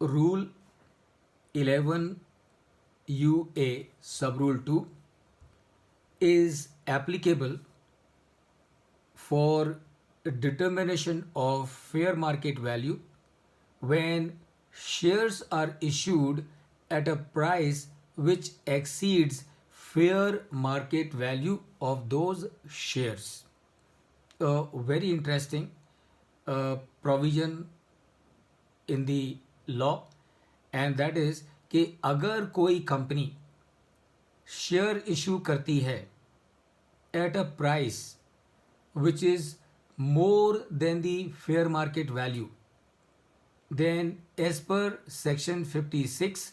Rule 11 UA sub rule 2 is applicable for determination of fair market value when shares are issued at a price which exceeds fair market value of those shares. A very interesting provision in the law, and that is कि अगर कोई company share issue करती है at a price which is more than the fair market value, then as per section 56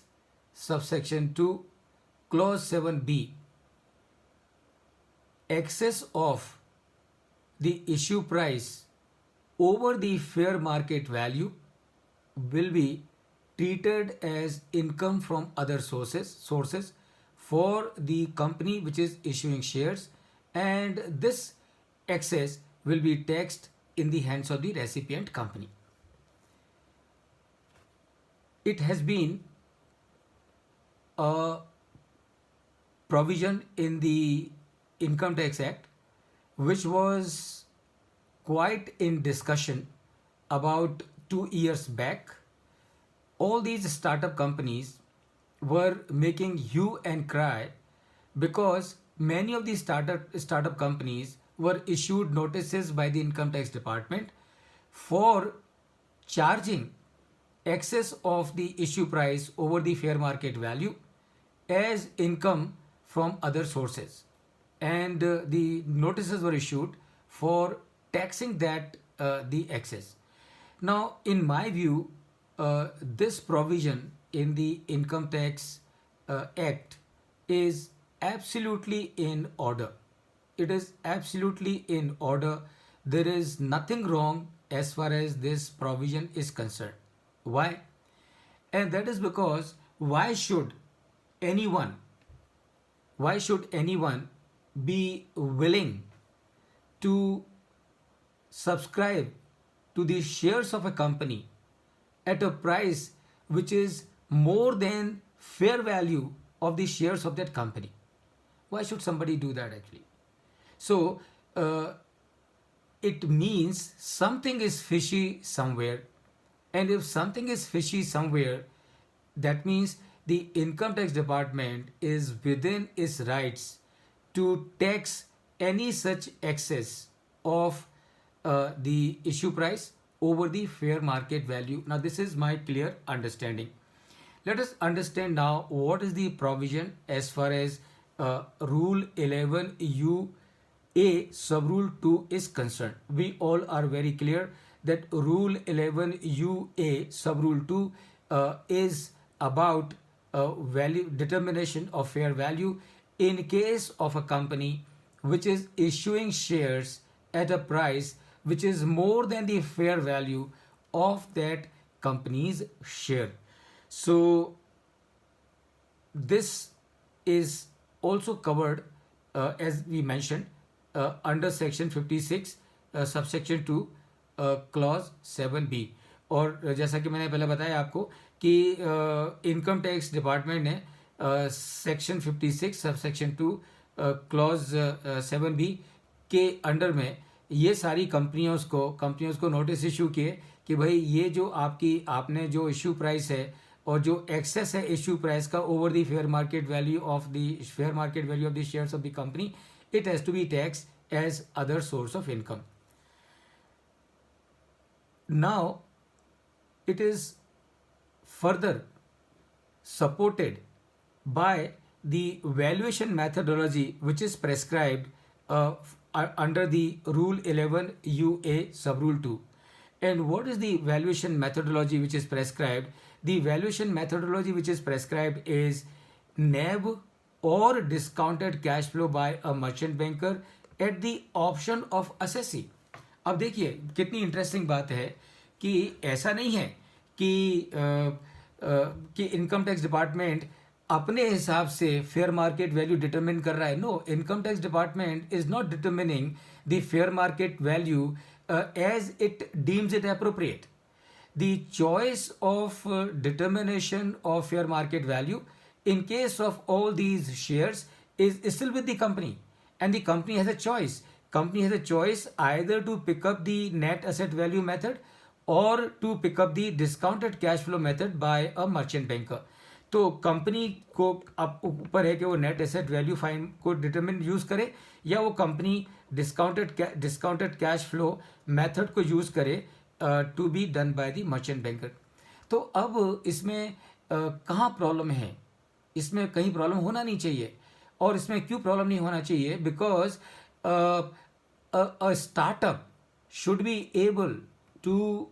subsection 2 clause 7b, excess of the issue price over the fair market value will be treated as income from other sources for the company which is issuing shares, and this excess will be taxed in the hands of the recipient company. It has been a provision in the Income Tax Act which was quite in discussion about 2 years back. All these startup companies were making hue and cry because many of these startup companies were issued notices by the income tax department for charging excess of the issue price over the fair market value as income from other sources, and the notices were issued for taxing that the excess. Now, in my view, this provision in the Income Tax Act is absolutely in order. It is absolutely in order. There is nothing wrong as far as this provision is concerned. Why? And that is because anyone why should anyone be willing to subscribe to the shares of a company at a price which is more than fair value of the shares of that company? Why should somebody do that actually? So it means something is fishy somewhere, and if something is fishy somewhere, that means the income tax department is within its rights to tax any such excess of the issue price over the fair market value. Now, this is my clear understanding. Let us understand now what is the provision as far as Rule 11 UA sub Rule 2 is concerned. We all are very clear that Rule 11 UA sub Rule 2 is about value determination of fair value in case of a company which is issuing shares at a price which is more than the fair value of that company's share. So this is also covered as we mentioned under section 56 subsection 2 clause 7b. और जैसा कि मैंने पहले बताया आपको कि income tax department ने section 56 subsection 2 clause 7b के अंडर में ये सारी कंपनियों को नोटिस इशू किए कि भाई ये जो आपने जो इशू प्राइस है और जो एक्सेस है इशू प्राइस का over the fair market value of the shares of the company, it has to be tax as other source of income. Now, it is further supported by the valuation methodology which is prescribed under the Rule 11 UA sub Rule 2. And what is the valuation methodology which is prescribed? The valuation methodology which is prescribed is NAV or discounted cash flow by a merchant banker at the option of assessee. अब देखिए कितनी interesting बात है कि ऐसा नहीं है कि इनकम टैक्स डिपार्टमेंट अपने हिसाब से फेयर मार्केट वैल्यू डिटरमिन कर रहा है. No, income tax department is not determining the fair market value as it deems it appropriate. the choice of determination of fair market value in case of all these shares is still with the company, and the company has a choice. Company has a choice either to pick up the net asset value method or to pick up the discounted cash flow method by a merchant banker. तो company को अब ऊपर है कि वो net asset value fine को determine use करे या वो company discounted cash flow method को यूज करे to be done by the merchant banker. तो अब इसमें कहाँ प्रॉब्लम है? इसमें कहीं प्रॉब्लम होना नहीं चाहिए. और इसमें क्यों प्रॉब्लम नहीं होना चाहिए? Because a startup should be able to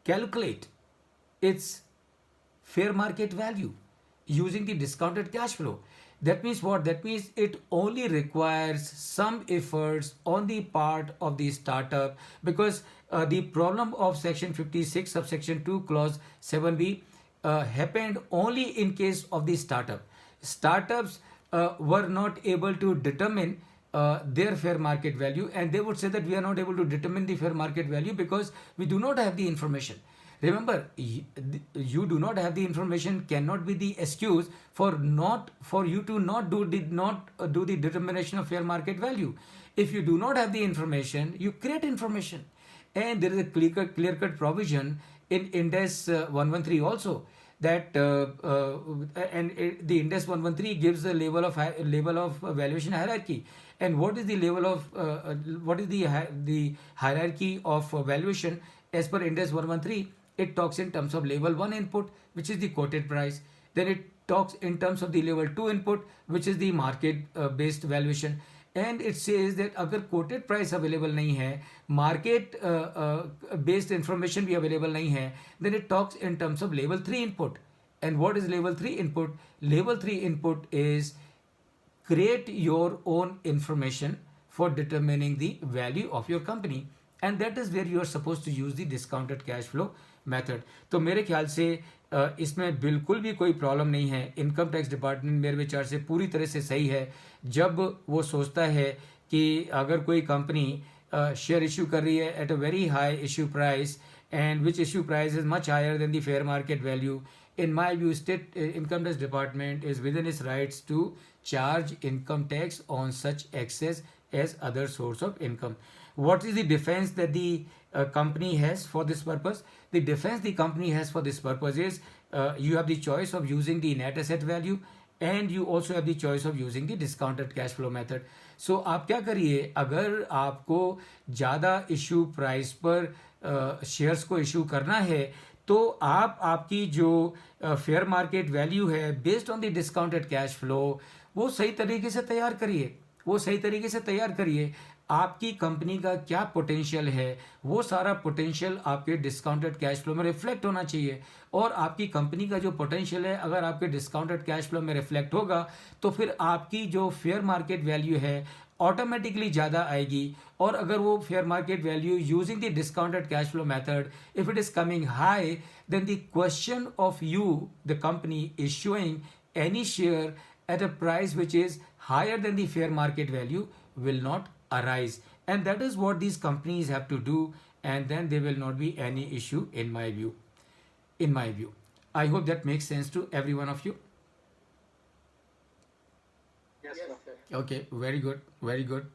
calculate its fair market value using the discounted cash flow. That means what? That means it only requires some efforts on the part of the startup, because the problem of section 56 subsection 2 clause 7b happened only in case of the startup. Startups were not able to determine their fair market value, and they would say that we are not able to determine the fair market value because we do not have the information. Remember, you do not have the information cannot be the excuse for you to not do the determination of fair market value. If you do not have the information, you create information, and there is a clear-cut provision in Ind AS 113 also, that the Ind AS 113 gives the level of valuation hierarchy. And what is the level of what is the hierarchy of valuation as per Ind AS 113? It talks in terms of level 1 input, which is the quoted price. Then it talks in terms of the level 2 input, which is the market based valuation. And it says that अगर quoted price available नहीं है, market based information भी available नहीं है, then it talks in terms of level 3 input. And what is level 3 input? Level 3 input is create your own information for determining the value of your company, and that is where you are supposed to use the discounted cash flow method. तो मेरे ख्याल से इसमें बिल्कुल भी कोई problem नहीं है. इनकम टैक्स डिपार्टमेंट मेरे विचार से पूरी तरह से सही है जब वो सोचता है कि अगर कोई कंपनी शेयर इशू कर रही है at a very high issue price, and which issue price is much higher than the fair market value. In my view, state income tax department is within its rights to charge income tax on such excess as other source of income. What is the defense that the company has for this purpose? The defense the company has for this purpose is you have the choice of using the net asset value, and you also have the choice of using the discounted cash flow method. So आप क्या करिए, अगर आपको ज़्यादा issue price पर shares को issue करना है तो आप आपकी जो फेयर मार्केट वैल्यू है based on the discounted cash flow वो सही तरीके से तैयार करिए. आपकी कंपनी का क्या पोटेंशियल है वो सारा पोटेंशियल आपके डिस्काउंटेड कैश फ्लो में रिफ्लेक्ट होना चाहिए. और आपकी कंपनी का जो पोटेंशियल है अगर आपके डिस्काउंटेड कैश फ्लो में रिफ्लेक्ट होगा तो फिर आपकी जो फेयर मार्केट वैल्यू है ऑटोमेटिकली ज़्यादा आएगी. और अगर वो fair market value using the discounted cash flow method if it is coming high, then the question of you the company issuing any share at a price which is higher than the fair market value will not arise. And that is what these companies have to do, and then there will not be any issue in my view. I hope that makes sense to every one of you. Yes, sir. Okay, very good.